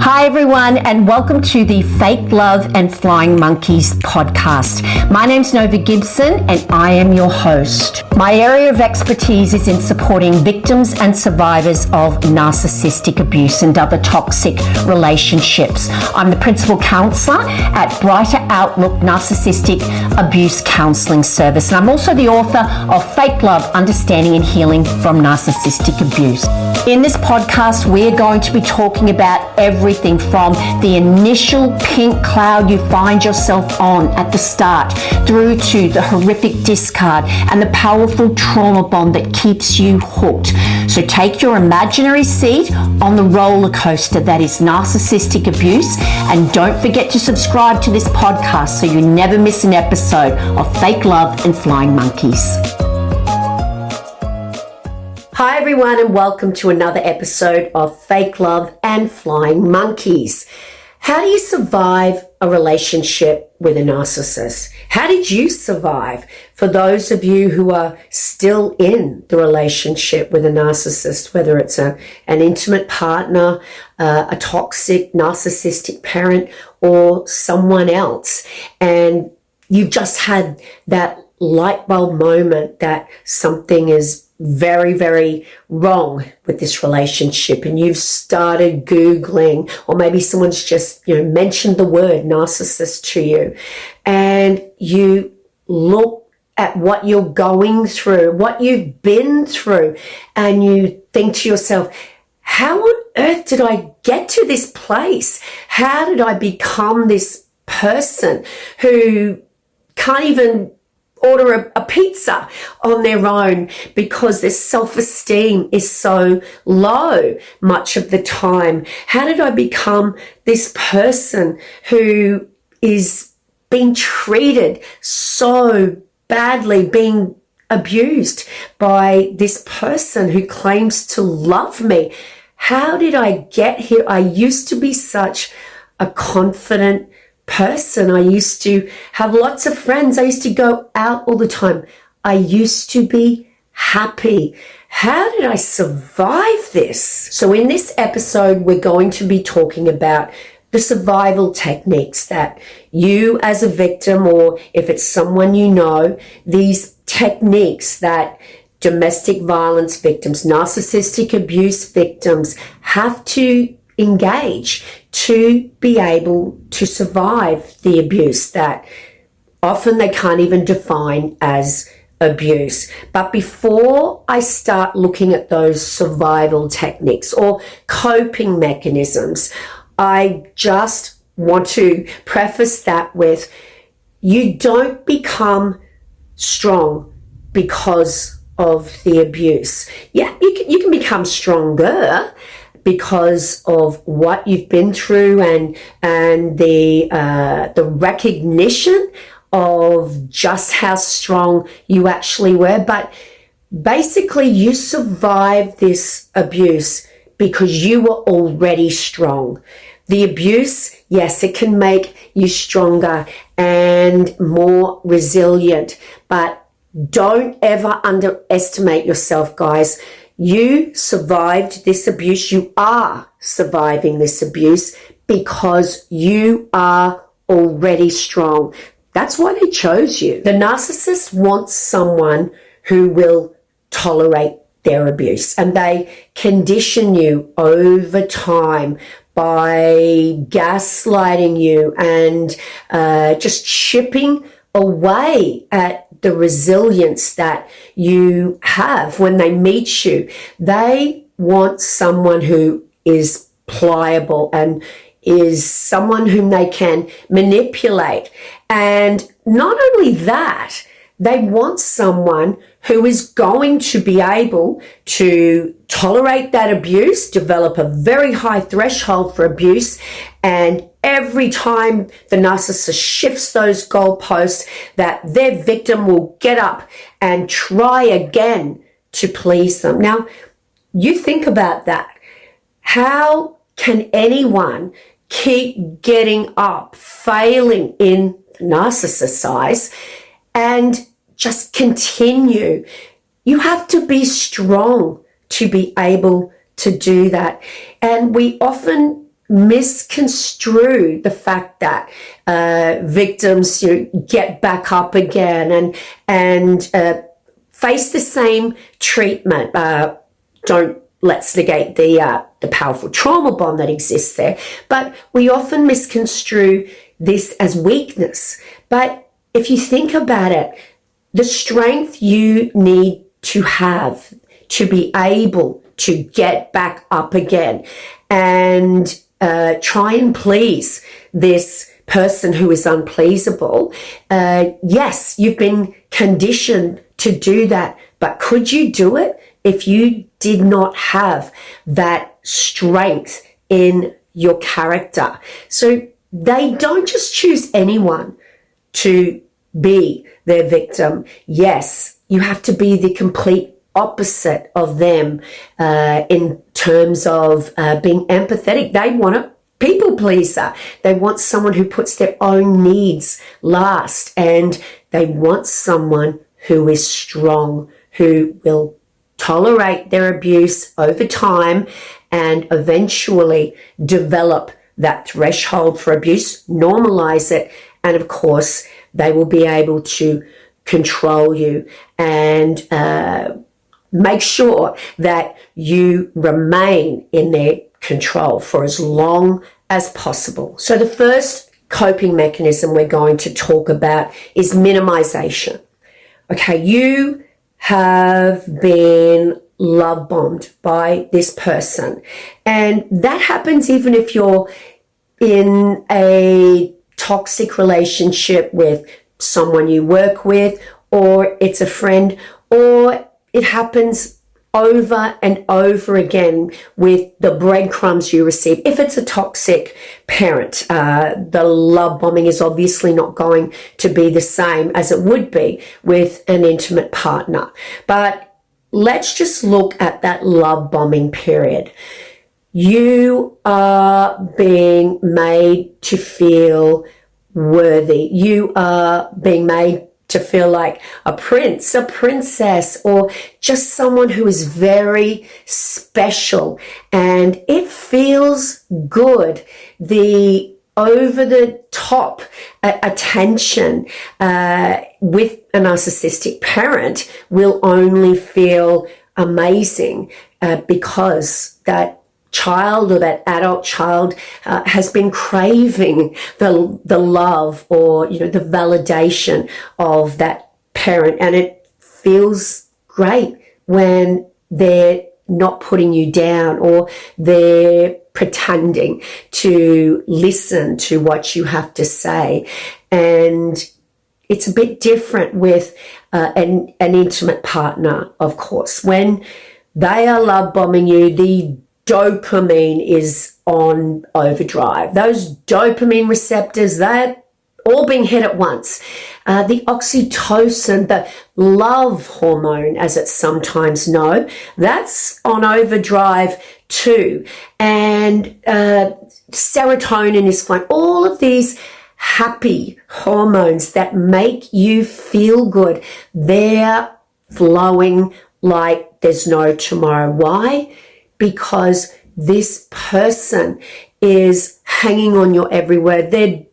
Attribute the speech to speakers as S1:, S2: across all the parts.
S1: Hi everyone, and welcome to the Fake Love and Flying Monkeys podcast. My name's Nova Gibson and I am your host. My area of expertise is in supporting victims and survivors of narcissistic abuse and other toxic relationships. I'm the principal counsellor at Brighter Outlook Narcissistic Abuse Counselling Service, and I'm also the author of Fake Love, Understanding and Healing from Narcissistic Abuse. In this podcast, we're going to be talking about everything from the initial pink cloud you find yourself on at the start through to the horrific discard and the powerful trauma bond that keeps you hooked. So take your imaginary seat on the roller coaster that is narcissistic abuse, and don't forget to subscribe to this podcast so you never miss an episode of Fake Love and Flying Monkeys. Hi everyone, and welcome to another episode of Fake Love and Flying Monkeys. How do you survive a relationship with a narcissist? How did you survive? For those of you who are still in the relationship with a narcissist, whether it's an intimate partner, a toxic narcissistic parent, or someone else, and you've just had that light bulb moment that something is very, very wrong with this relationship, and you've started Googling, or maybe someone's just, mentioned the word narcissist to you, and you look at what you're going through, what you've been through, and you think to yourself, how on earth did I get to this place? How did I become this person who can't even order a pizza on their own because their self-esteem is so low much of the time? How did I become this person who is being treated so badly, being abused by this person who claims to love me? How did I get here? I used to be such a confident person. I used to have lots of friends. I used to go out all the time. I used to be happy. How did I survive this? So in this episode, we're going to be talking about the survival techniques that you as a victim, or if it's someone you know, these techniques that domestic violence victims, narcissistic abuse victims have to engage to be able to survive the abuse that often they can't even define as abuse. But before I start looking at those survival techniques or coping mechanisms, I just want to preface that with, you don't become strong because of the abuse. Yeah, you can become stronger because of what you've been through and the recognition of just how strong you actually were. But basically, you survived this abuse because you were already strong. The abuse, yes, it can make you stronger and more resilient, but don't ever underestimate yourself, guys. You survived this abuse. You are surviving this abuse because you are already strong. That's why they chose you. The narcissist wants someone who will tolerate their abuse, and they condition you over time by gaslighting you and just chipping away at the resilience that you have when they meet you. They want someone who is pliable and is someone whom they can manipulate. And not only that, they want someone who is going to be able to tolerate that abuse, develop a very high threshold for abuse, and every time the narcissist shifts those goalposts, that their victim will get up and try again to please them. Now, you think about that. How can anyone keep getting up, failing in narcissist's eyes, and just continue? You have to be strong to be able to do that. And we often misconstrue the fact that victims get back up again and face the same treatment. Let's negate the powerful trauma bond that exists there, but we often misconstrue this as weakness. But if you think about it, the strength you need to have to be able to get back up again and try and please this person who is unpleasable. Yes, you've been conditioned to do that, but could you do it if you did not have that strength in your character? So they don't just choose anyone to be their victim. Yes, you have to be the complete opposite of them in terms of being empathetic. They want a people pleaser. They want someone who puts their own needs last, and they want someone who is strong, who will tolerate their abuse over time and eventually develop that threshold for abuse, normalize it, and of course they will be able to control you and make sure that you remain in their control for as long as possible. So the first coping mechanism we're going to talk about is minimization. Okay, you have been love bombed by this person, and that happens even if you're in a toxic relationship with someone you work with, or it's a friend, or it happens over and over again with the breadcrumbs you receive. If it's a toxic parent, the love bombing is obviously not going to be the same as it would be with an intimate partner. But let's just look at that love bombing period. You are being made to feel worthy. You are being made to feel like a prince, a princess, or just someone who is very special. And it feels good. The over-the-top attention with a narcissistic parent will only feel amazing because that child or that adult child has been craving the love or the validation of that parent, and it feels great when they're not putting you down or they're pretending to listen to what you have to say. And it's a bit different with an intimate partner, of course. When they are love bombing you, the dopamine is on overdrive. Those dopamine receptors, they're all being hit at once. The oxytocin, the love hormone, as it's sometimes known, that's on overdrive too. And serotonin is fine. All of these happy hormones that make you feel good, they're flowing like there's no tomorrow. Why? Because this person is hanging on your every word. They're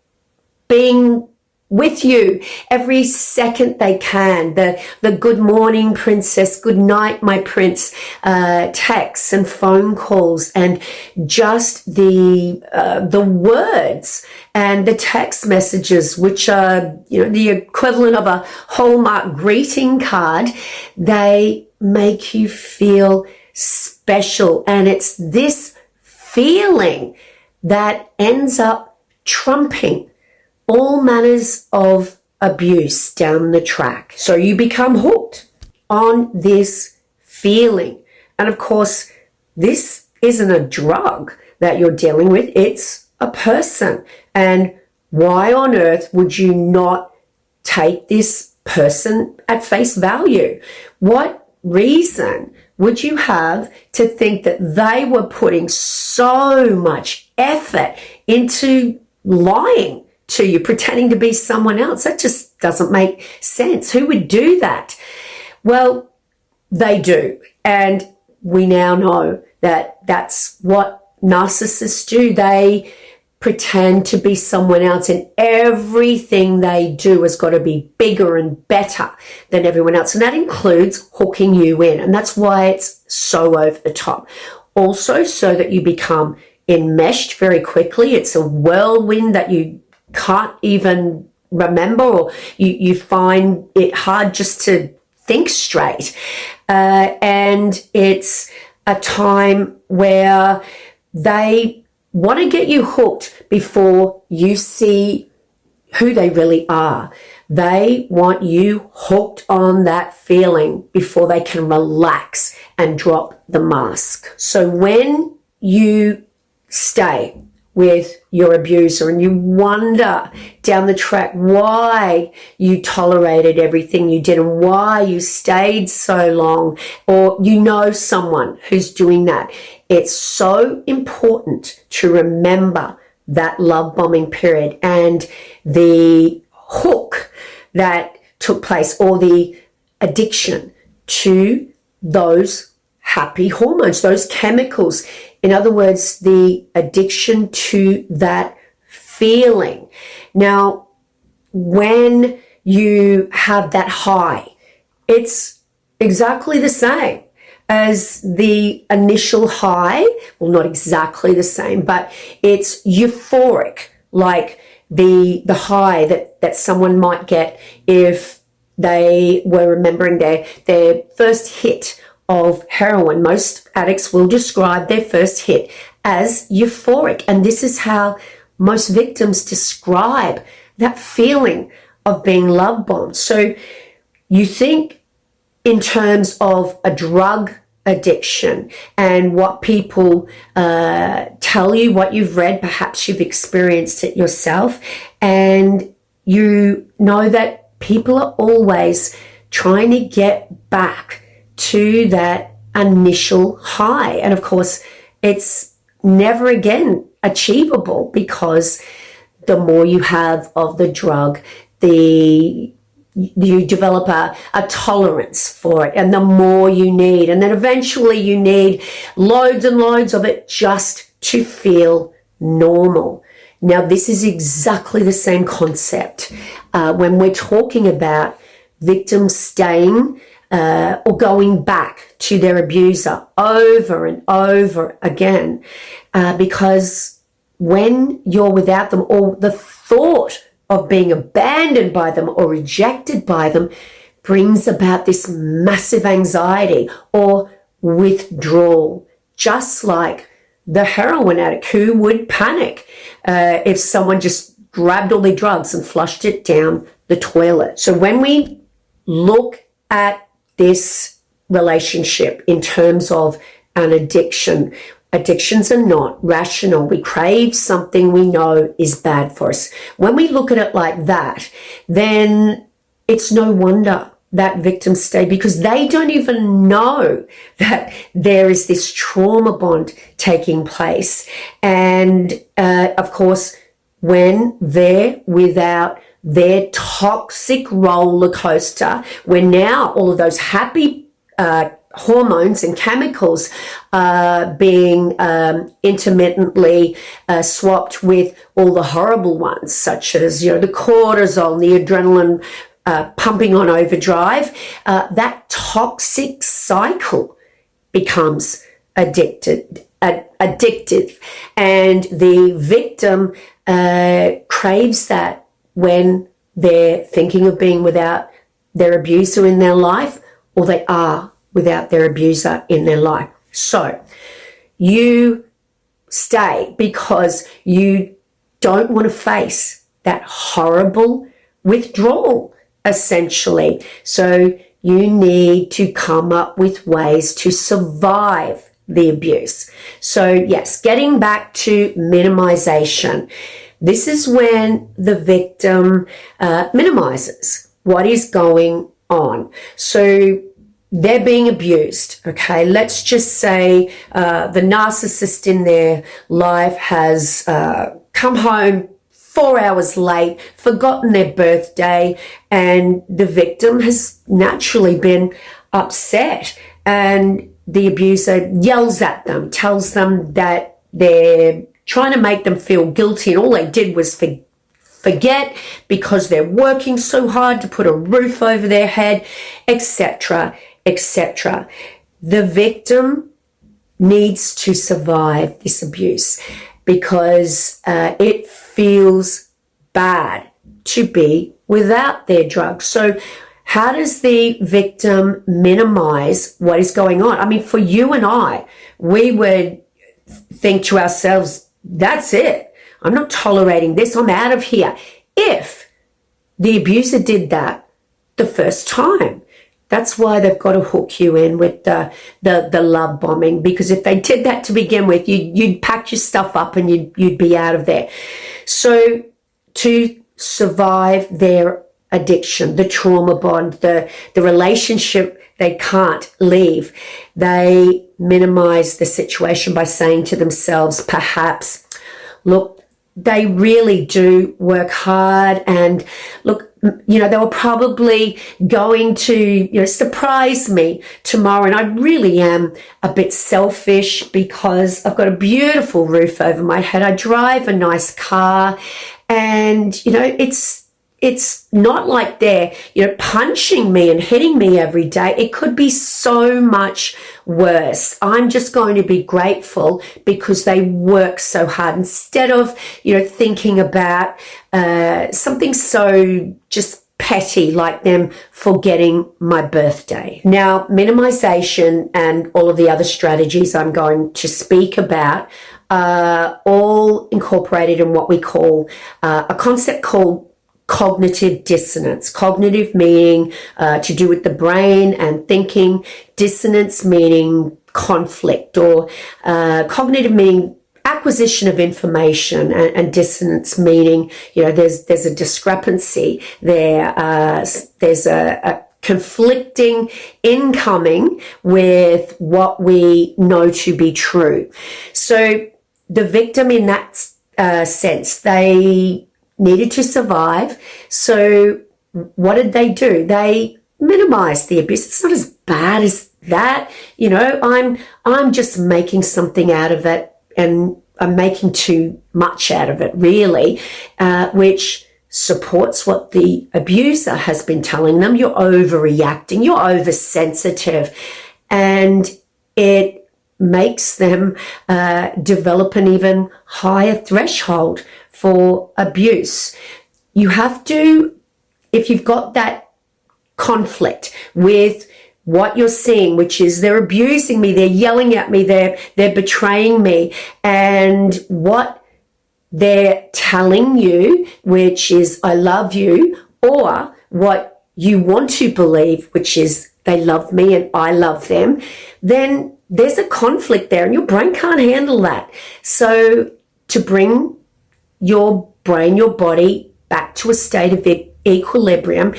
S1: being with you every second they can. The good morning, princess, good night, my prince, texts and phone calls, and just the words and the text messages, which are the equivalent of a Hallmark greeting card. They make you feel special, and it's this feeling that ends up trumping all manners of abuse down the track. So you become hooked on this feeling. And of course, this isn't a drug that you're dealing with, it's a person. And why on earth would you not take this person at face value? What reason would you have to think that they were putting so much effort into lying to you, pretending to be someone else? That just doesn't make sense. Who would do that? Well, they do. And we now know that that's what narcissists do. They pretend to be someone else, and everything they do has got to be bigger and better than everyone else. And that includes hooking you in. And that's why it's so over the top. Also, so that you become enmeshed very quickly. It's a whirlwind that you can't even remember, or you find it hard just to think straight. And it's a time where they want to get you hooked before you see who they really are. They want you hooked on that feeling before they can relax and drop the mask. So when you stay with your abuser and you wonder down the track why you tolerated everything you did and why you stayed so long, or you know someone who's doing that, it's so important to remember that love bombing period and the hook that took place, or the addiction to those happy hormones, those chemicals. In other words, the addiction to that feeling. Now, when you have that high, it's exactly the same as the initial high. Well, not exactly the same, but it's euphoric, like the high that someone might get if they were remembering their first hit of heroin. Most addicts will describe their first hit as euphoric. And this is how most victims describe that feeling of being love bombed. So you think in terms of a drug addiction and what people tell you, what you've read, perhaps you've experienced it yourself, and you know that people are always trying to get back to that initial high. And of course, it's never again achievable, because the more you have of the drug, you develop a tolerance for it, and the more you need, and then eventually you need loads and loads of it just to feel normal. Now, this is exactly the same concept when we're talking about victims staying or going back to their abuser over and over again, because when you're without them, or the thought of being abandoned by them or rejected by them brings about this massive anxiety or withdrawal, just like the heroin addict who would panic if someone just grabbed all their drugs and flushed it down the toilet. So when we look at this relationship in terms of an addiction, addictions are not rational. We crave something we know is bad for us. When we look at it like that, then it's no wonder that victims stay, because they don't even know that there is this trauma bond taking place. And of course, when they're without their toxic roller coaster, where now all of those happy hormones and chemicals being intermittently swapped with all the horrible ones, such as, the cortisol, the adrenaline pumping on overdrive, that toxic cycle becomes addictive, and the victim craves that when they're thinking of being without their abuser in their life, or they are without their abuser in their life. So you stay because you don't want to face that horrible withdrawal, essentially. So you need to come up with ways to survive the abuse. So yes, getting back to minimization. This is when the victim minimizes what is going on. So they're being abused, okay? Let's just say the narcissist in their life has come home 4 hours late, forgotten their birthday, and the victim has naturally been upset. And the abuser yells at them, tells them that they're trying to make them feel guilty, and all they did was forget because they're working so hard to put a roof over their head, etc., etc. The victim needs to survive this abuse because it feels bad to be without their drugs. So how does the victim minimize what is going on? I mean, for you and I, we would think to ourselves, that's it. I'm not tolerating this. I'm out of here. If the abuser did that the first time, that's why they've got to hook you in with the love bombing, because if they did that to begin with, you'd pack your stuff up and you'd be out of there. So to survive their addiction, the trauma bond, the relationship they can't leave, they minimize the situation by saying to themselves, perhaps, look, they really do work hard, and look, they were probably going to, surprise me tomorrow, and I really am a bit selfish because I've got a beautiful roof over my head. I drive a nice car, and, it's not like they're, punching me and hitting me every day. It could be so much worse. I'm just going to be grateful because they work so hard, instead of, thinking about something so just petty like them forgetting my birthday. Now, minimization and all of the other strategies I'm going to speak about are all incorporated in what we call a concept called cognitive dissonance. Cognitive meaning to do with the brain and thinking, dissonance meaning conflict, or cognitive meaning acquisition of information, and dissonance meaning, there's a discrepancy there. There's a conflicting incoming with what we know to be true. So the victim, in that sense, they needed to survive. So what did they do? They minimized the abuse. It's not as bad as that. I'm just making something out of it, and I'm making too much out of it, really, which supports what the abuser has been telling them. You're overreacting, you're oversensitive, and it makes them develop an even higher threshold for abuse. You have to, if you've got that conflict with what you're seeing, which is they're abusing me, they're yelling at me, they're betraying me, and what they're telling you, which is I love you, or what you want to believe, which is they love me and I love them, then there's a conflict there, and your brain can't handle that. So to bring your brain, your body back to a state of equilibrium,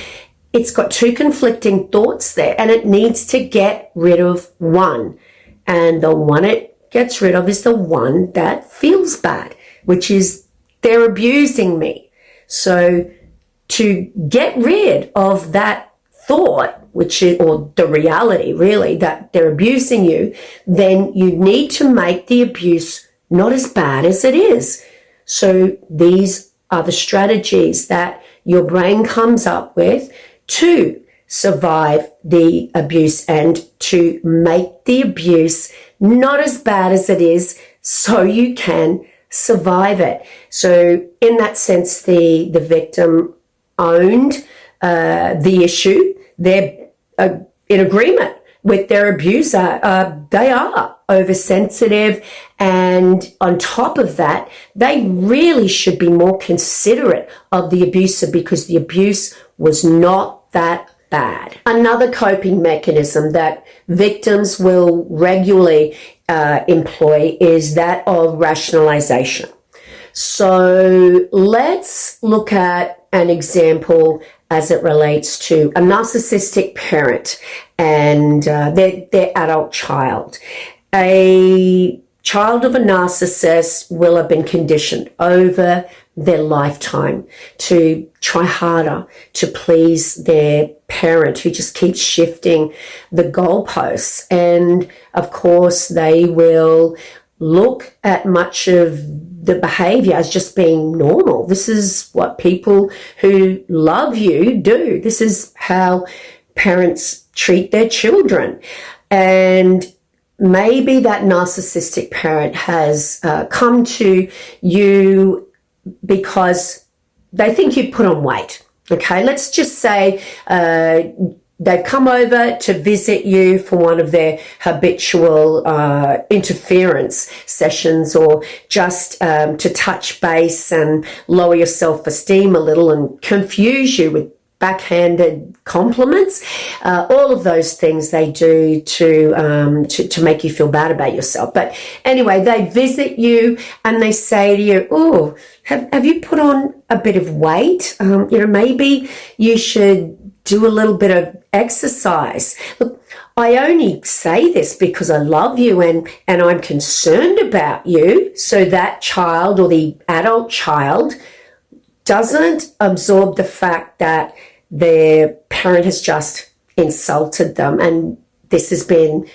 S1: it's got two conflicting thoughts there, and it needs to get rid of one. And the one it gets rid of is the one that feels bad, which is they're abusing me. So to get rid of that thought, which is, or the reality really, that they're abusing you, then you need to make the abuse not as bad as it is. So these are the strategies that your brain comes up with to survive the abuse and to make the abuse not as bad as it is, so you can survive it. So in that sense, the victim owned the issue. They're in agreement with their abuser. They are oversensitive, and on top of that, they really should be more considerate of the abuser, because the abuse was not that bad. Another coping mechanism that victims will regularly employ is that of rationalization. So let's look at an example as it relates to a narcissistic parent and their adult child. A child of a narcissist will have been conditioned over their lifetime to try harder to please their parent, who just keeps shifting the goalposts. And of course, they will look at much of the behavior as just being normal. This is what people who love you do. This is how parents treat their children. And maybe that narcissistic parent has come to you because they think you put on weight. Okay, let's just say they've come over to visit you for one of their habitual interference sessions, or just to touch base and lower your self-esteem a little and confuse you with backhanded compliments. All of those things they do to make you feel bad about yourself. But anyway, they visit you and they say to you, oh, have you put on a bit of weight? Maybe you should do a little bit of exercise. Look, I only say this because I love you and I'm concerned about you, so that child or the adult child doesn't absorb the fact that their parent has just insulted them, and this has been,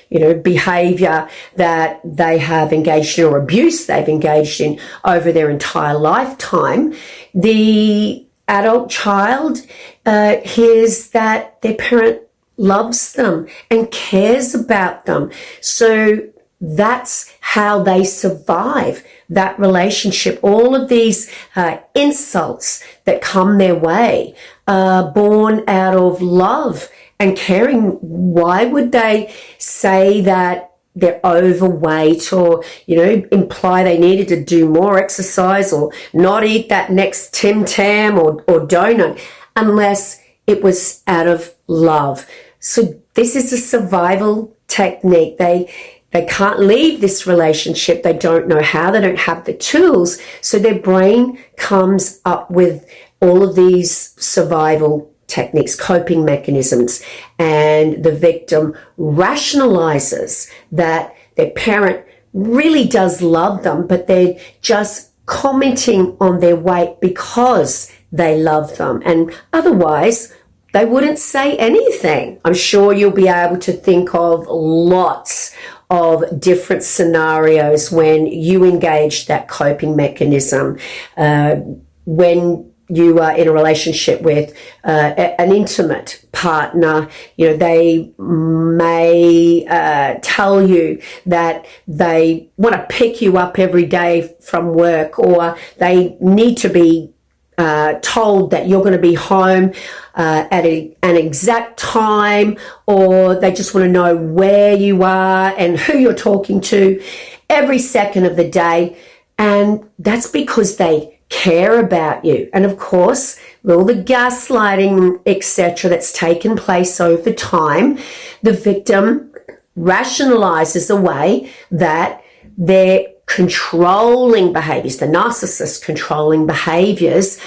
S1: behavior that they have engaged in, or abuse they've engaged in over their entire lifetime. The adult child hears that their parent loves them and cares about them. So that's how they survive that relationship. All of these insults that come their way are born out of love and caring. Why would they say that they're overweight, or, imply they needed to do more exercise or not eat that next Tim Tam or donut, unless it was out of love? So this is a survival technique. They can't leave this relationship. They don't know how. They don't have the tools. So their brain comes up with all of these survival techniques, coping mechanisms, and the victim rationalizes that their parent really does love them, but they're just commenting on their weight because they love them, and otherwise they wouldn't say anything. I'm sure you'll be able to think of lots of different scenarios when you engage that coping mechanism. When you are in a relationship with an intimate partner, they may tell you that they want to pick you up every day from work, or they need to be told that you're going to be home at an exact time, or they just want to know where you are and who you're talking to every second of the day. And that's because they care about you. And of course, with all the gaslighting, etc., that's taken place over time, the victim rationalizes away that their controlling behaviors, the narcissist controlling behaviors,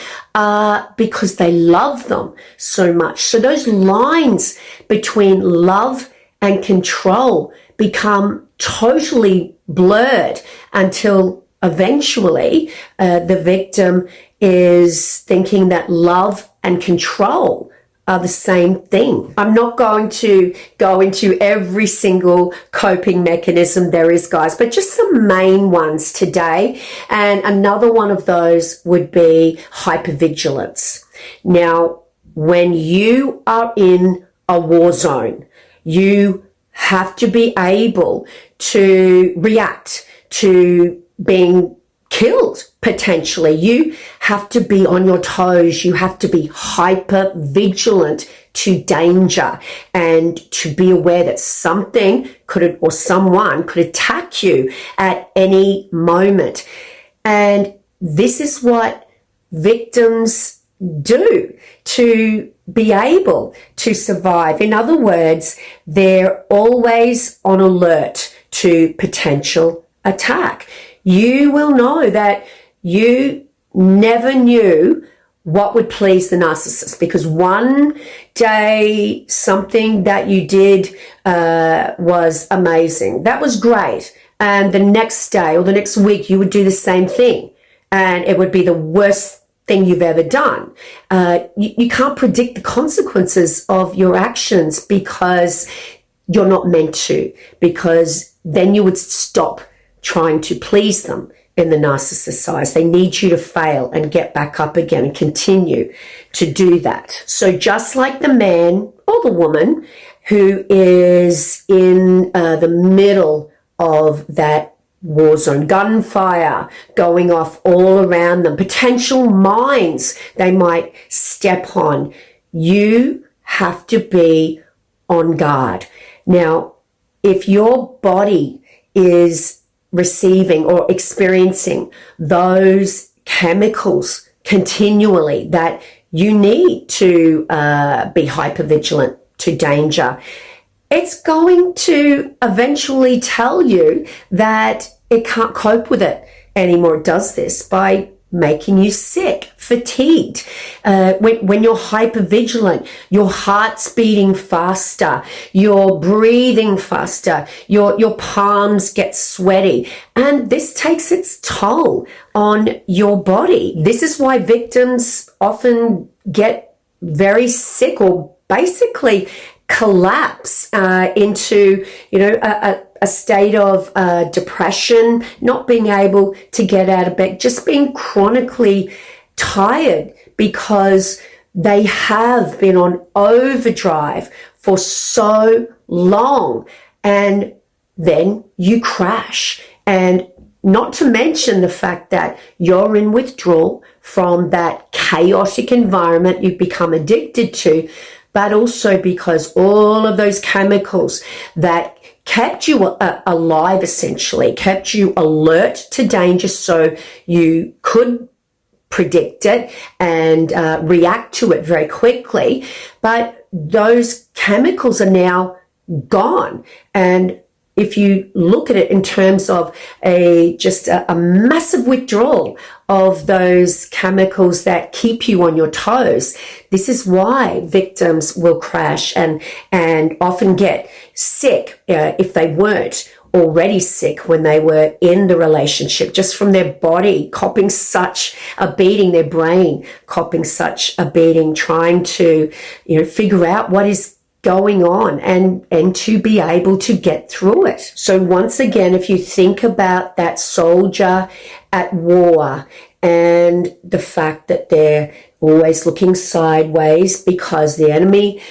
S1: because they love them so much. So those lines between love and control become totally blurred until eventually the victim is thinking that love and control are the same thing. I'm not going to go into every single coping mechanism there is, guys, but just some main ones today. And another one of those would be hypervigilance. Now, when you are in a war zone, you have to be able to react to being killed, potentially. You have to be on your toes. You have to be hyper vigilant to danger and to be aware that something could, or someone could attack you at any moment. And this is what victims do to be able to survive. In other words, they're always on alert to potential attack. You will know that you never knew what would please the narcissist, because one day something that you did was amazing. That was great. And the next day or the next week you would do the same thing, and it would be the worst thing you've ever done. You can't predict the consequences of your actions because you're not meant to, because then you would stop trying to please them in the narcissist eyes. They need you to fail and get back up again and continue to do that. So just like the man or the woman who is in the middle of that war zone, gunfire going off all around them, potential mines they might step on, you have to be on guard. Now, if your body is receiving or experiencing those chemicals continually that you need to be hypervigilant to danger, it's going to eventually tell you that it can't cope with it anymore. It does this by making you sick, fatigued. When you're hypervigilant, your heart's beating faster, you're breathing faster, your palms get sweaty, and this takes its toll on your body. This is why victims often get very sick or basically collapse into, a state of depression, not being able to get out of bed, just being chronically tired because they have been on overdrive for so long. And then you crash. And not to mention the fact that you're in withdrawal from that chaotic environment you've become addicted to, but also because all of those chemicals that kept you alive, essentially, kept you alert to danger so you could predict it and react to it very quickly. But those chemicals are now gone. And if you look at it in terms of a massive withdrawal of those chemicals that keep you on your toes, this is why victims will crash and often get sick if they weren't already sick when they were in the relationship, just from their body copping such a beating, their brain copping such a beating, trying to figure out what is going on and to be able to get through it. So once again, if you think about that soldier at war and the fact that they're always looking sideways because the enemy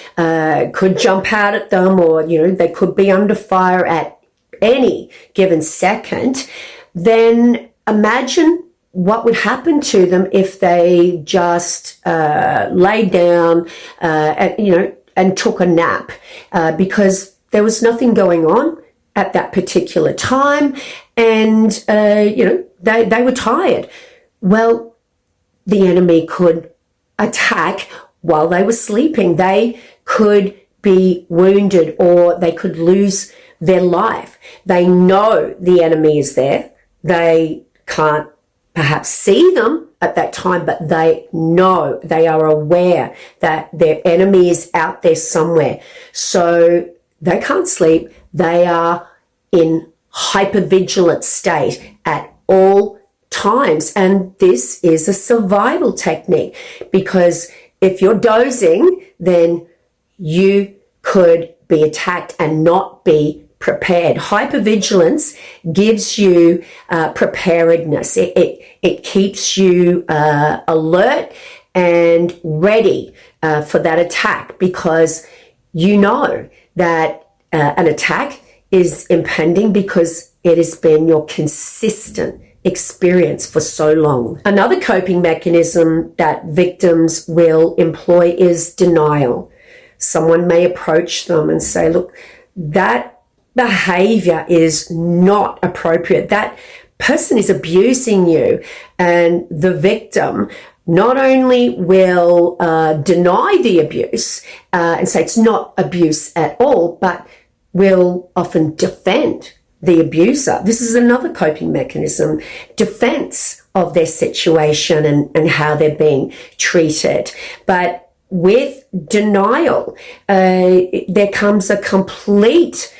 S1: could jump out at them, or they could be under fire at any given second, then imagine what would happen to them if they just laid down and took a nap, because there was nothing going on at that particular time, and they were tired. Well, the enemy could attack while they were sleeping. They could be wounded, or they could lose their life. They know the enemy is there. They can't perhaps see them at that time, but they know, they are aware that their enemy is out there somewhere. So they can't sleep. They are in hypervigilant state at all times. And this is a survival technique, because if you're dozing, then you could be attacked and not be prepared. Hypervigilance gives you preparedness. It keeps you alert and ready for that attack, because you know that an attack is impending because it has been your consistent experience for so long. Another coping mechanism that victims will employ is denial. Someone may approach them and say, look, that behavior is not appropriate. That person is abusing you. And the victim not only will deny the abuse and say it's not abuse at all, but will often defend the abuser. This is another coping mechanism, defense of their situation and how they're being treated. But with denial, there comes a complete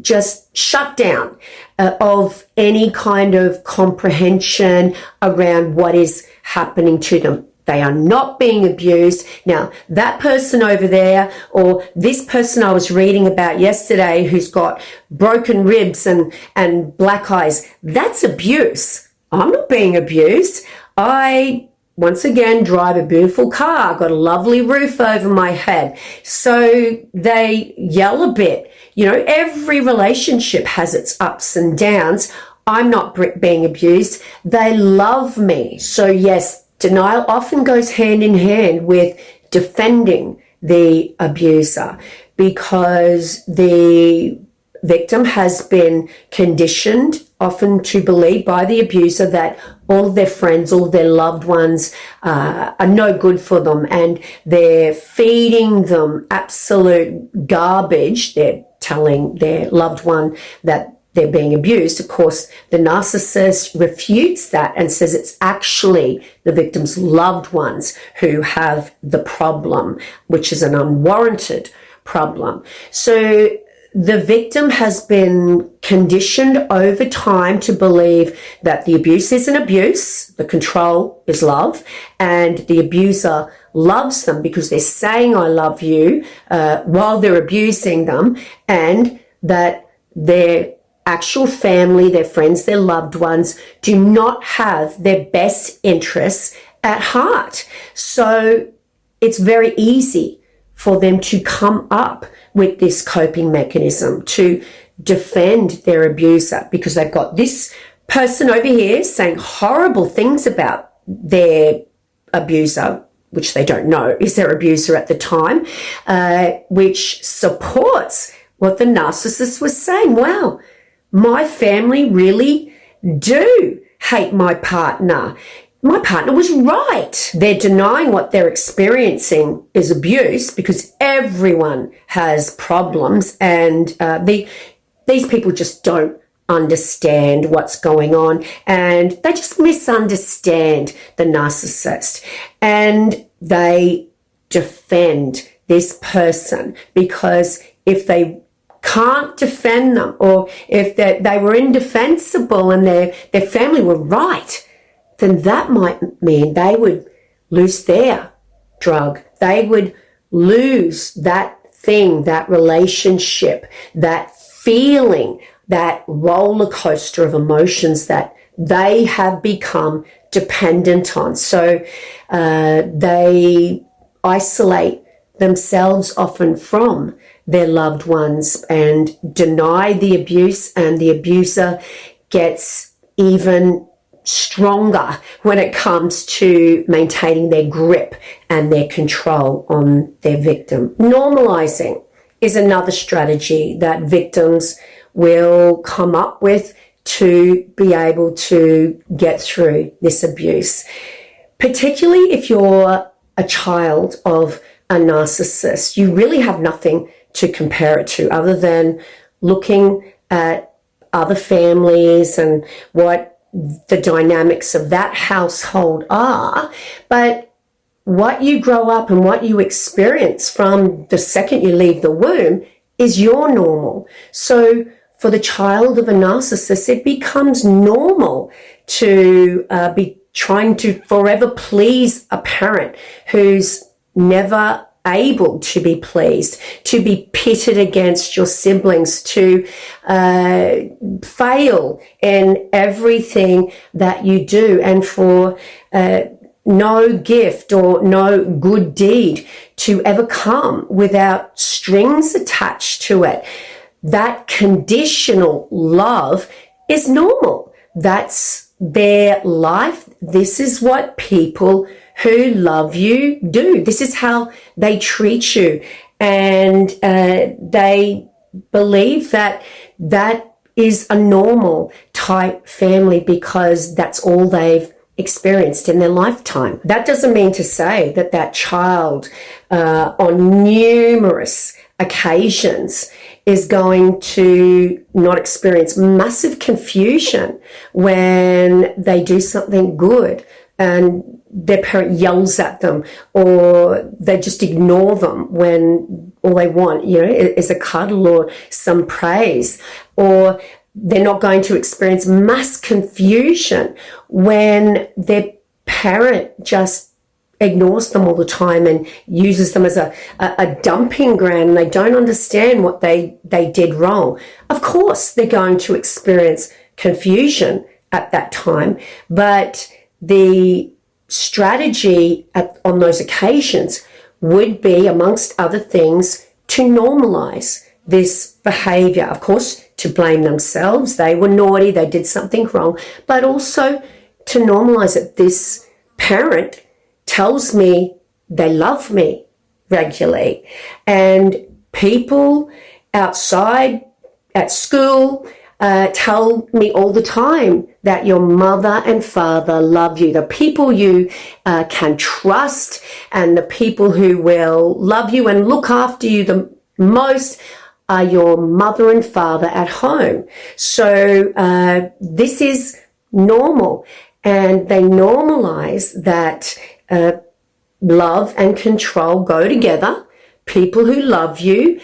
S1: just shutdown of any kind of comprehension around what is happening to them. They are not being abused. Now, that person over there, or this person I was reading about yesterday who's got broken ribs and black eyes, that's abuse. I'm not being abused. I, once again, drive a beautiful car. I've got a lovely roof over my head. So they yell a bit. You know, every relationship has its ups and downs. I'm not being abused. They love me. So yes, denial often goes hand in hand with defending the abuser, because the victim has been conditioned often to believe by the abuser that all their friends, all their loved ones are no good for them, and they're feeding them absolute garbage. They're telling their loved one that they're being abused. Of course, the narcissist refutes that and says it's actually the victim's loved ones who have the problem, which is an unwarranted problem. So the victim has been conditioned over time to believe that the abuse isn't abuse, the control is love, and the abuser loves them because they're saying I love you while they're abusing them, and that their actual family, their friends, their loved ones do not have their best interests at heart. So it's very easy for them to come up with this coping mechanism to defend their abuser, because they've got this person over here saying horrible things about their abuser, which they don't know is their abuser at the time, which supports what the narcissist was saying. Wow, my family really do hate my partner. My partner was right. They're denying what they're experiencing is abuse, because everyone has problems, and these people just don't understand what's going on, and they just misunderstand the narcissist, and they defend this person, because if they can't defend them, or if they were indefensible and their family were right, then that might mean they would lose their drug. They would lose that thing, that relationship, that feeling, that roller coaster of emotions that they have become dependent on. So they isolate themselves often from their loved ones and deny the abuse, and the abuser gets even stronger when it comes to maintaining their grip and their control on their victim. Normalizing is another strategy that victims will come up with to be able to get through this abuse, particularly if you're a child of a narcissist. You really have nothing to compare it to other than looking at other families and what the dynamics of that household are. But what you grow up and what you experience from the second you leave the womb is your normal. So for the child of a narcissist, it becomes normal to be trying to forever please a parent who's never able to be pleased, to be pitted against your siblings, to fail in everything that you do, and for no gift or no good deed to ever come without strings attached to it. That conditional love is normal. That's their life. This is what people who love you do. This is how they treat you. And they believe that that is a normal type family because that's all they've experienced in their lifetime. That doesn't mean to say that that child on numerous occasions is going to not experience massive confusion when they do something good and their parent yells at them, or they just ignore them when all they want, is a cuddle or some praise. Or they're not going to experience mass confusion when their parent just ignores them all the time and uses them as a dumping ground, and they don't understand what they did wrong, of course they're going to experience confusion at that time. But the strategy on those occasions would be, amongst other things, to normalize this behavior. Of course, to blame themselves. They were naughty, they did something wrong, but also to normalize it. This parent tells me they love me regularly, and people outside at school tell me all the time that your mother and father love you. The people you can trust and the people who will love you and look after you the most are your mother and father at home. So this is normal, and they normalize that love and control go together. People who love you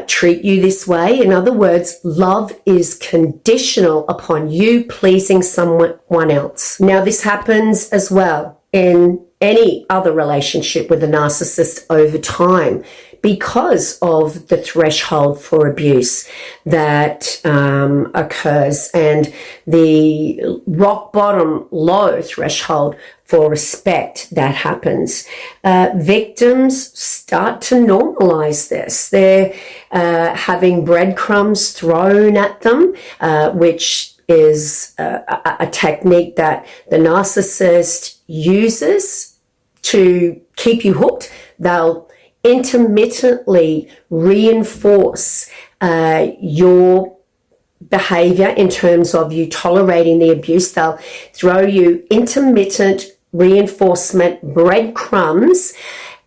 S1: treat you this way. In other words, love is conditional upon you pleasing someone else. Now, this happens as well in any other relationship with a narcissist over time, because of the threshold for abuse that occurs and the rock bottom low threshold for respect that happens. Victims start to normalize this. They're having breadcrumbs thrown at them, which is a technique that the narcissist uses to keep you hooked. They'll intermittently reinforce your behavior in terms of you tolerating the abuse. They'll throw you intermittent reinforcement breadcrumbs,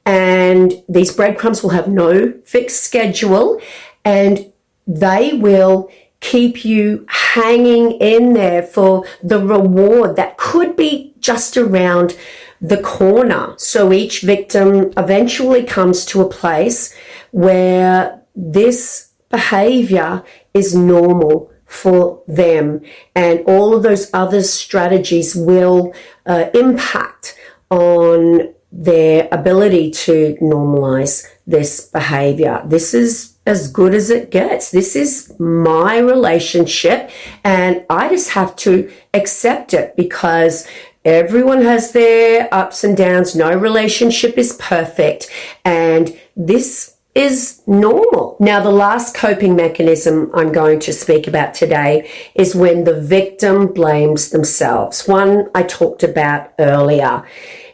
S1: and these breadcrumbs will have no fixed schedule, and they will keep you hanging in there for the reward that could be just around the corner. So each victim eventually comes to a place where this behavior is normal for them, and all of those other strategies will impact on their ability to normalize this behavior. This is as good as it gets. This is my relationship, and I just have to accept it, because everyone has their ups and downs. No relationship is perfect, and this is normal. Now, the last coping mechanism I'm going to speak about today is when the victim blames themselves. One I talked about earlier.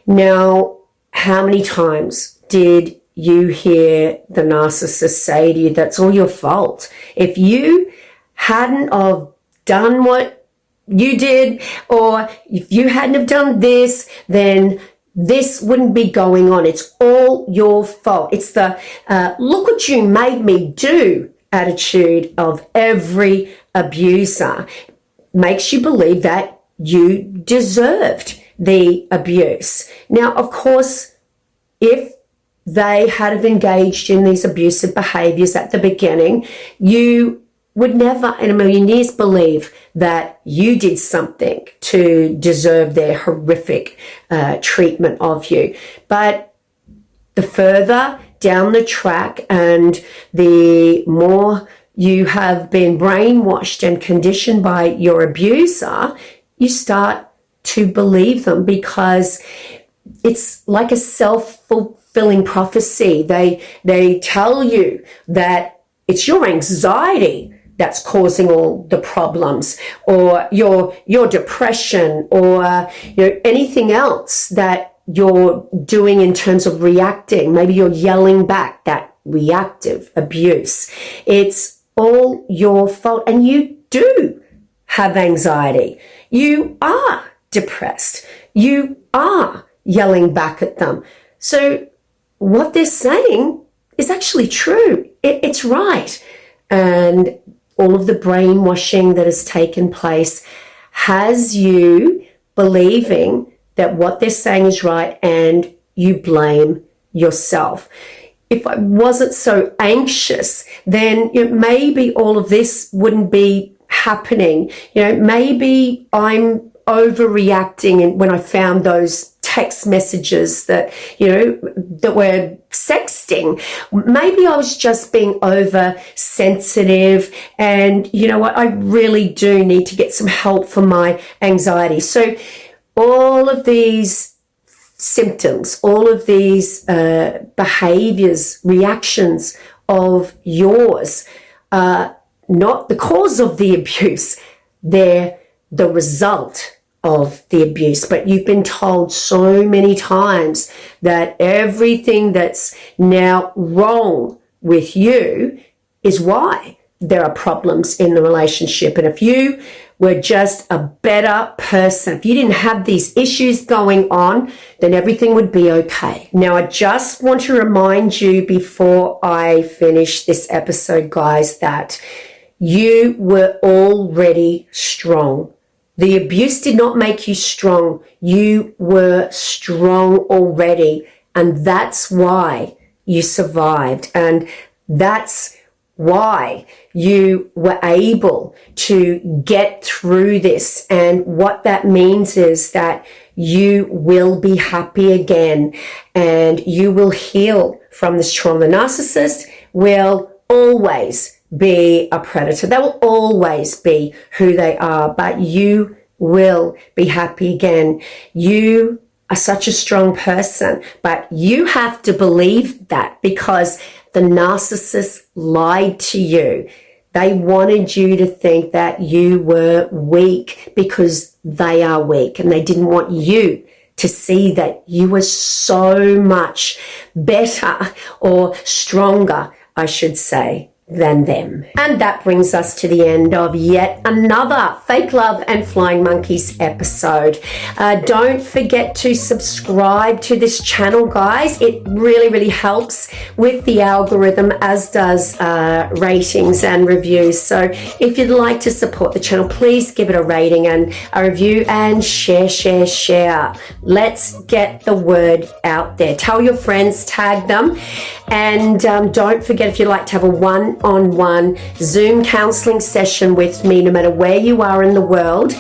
S1: Now, how many times did you hear the narcissist say to you, that's all your fault? If you hadn't have done what you did, or if you hadn't have done this, then this wouldn't be going on. It's all your fault. It's the look what you made me do attitude of every abuser. Makes you believe that you deserved the abuse. Now, of course, if they had have engaged in these abusive behaviors at the beginning, you would never in a million years believe that you did something to deserve their horrific treatment of you. But the further down the track and the more you have been brainwashed and conditioned by your abuser, you start to believe them, because it's like a self-fulfilling prophecy. They tell you that it's your anxiety that's causing all the problems, or your depression, or anything else that you're doing in terms of reacting. Maybe you're yelling back, that reactive abuse. It's all your fault, and you do have anxiety. You are depressed. You are yelling back at them. So what they're saying is actually true. It's right. And all of the brainwashing that has taken place has you believing that what they're saying is right, and you blame yourself. If I wasn't so anxious, then maybe all of this wouldn't be happening. Maybe I'm overreacting, and when I found those text messages that, that were sexting, maybe I was just being oversensitive, and you know what, I really do need to get some help for my anxiety. So all of these symptoms, all of these behaviors, reactions of yours are not the cause of the abuse. They're the result of the abuse. But you've been told so many times that everything that's now wrong with you is why there are problems in the relationship. And if you were just a better person, if you didn't have these issues going on, then everything would be okay. Now, I just want to remind you before I finish this episode, guys, that you were already strong. The abuse did not make you strong. You were strong already. And that's why you survived. And that's why you were able to get through this. And what that means is that you will be happy again and you will heal from this trauma. The narcissist will always be a predator. They will always be who they are, but you will be happy again. You are such a strong person, but you have to believe that, because the narcissist lied to you. They wanted you to think that you were weak because they are weak, and they didn't want you to see that you were so much better, or stronger, I should say, than them. And that brings us to the end of yet another Fake Love and Flying Monkeys episode. Don't forget to subscribe to this channel, guys. It really, really helps with the algorithm, as does ratings and reviews. So if you'd like to support the channel, please give it a rating and a review, and share. Let's get the word out there. Tell your friends, tag them, and don't forget, if you'd like to have a one-on-one Zoom counseling session with me, no matter where you are in the world,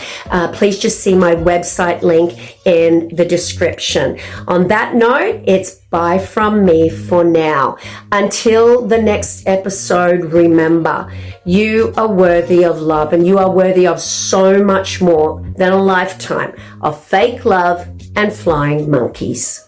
S1: please just see my website link in the description. On that note, it's bye from me for now. Until the next episode, remember, you are worthy of love, and you are worthy of so much more than a lifetime of fake love and flying monkeys.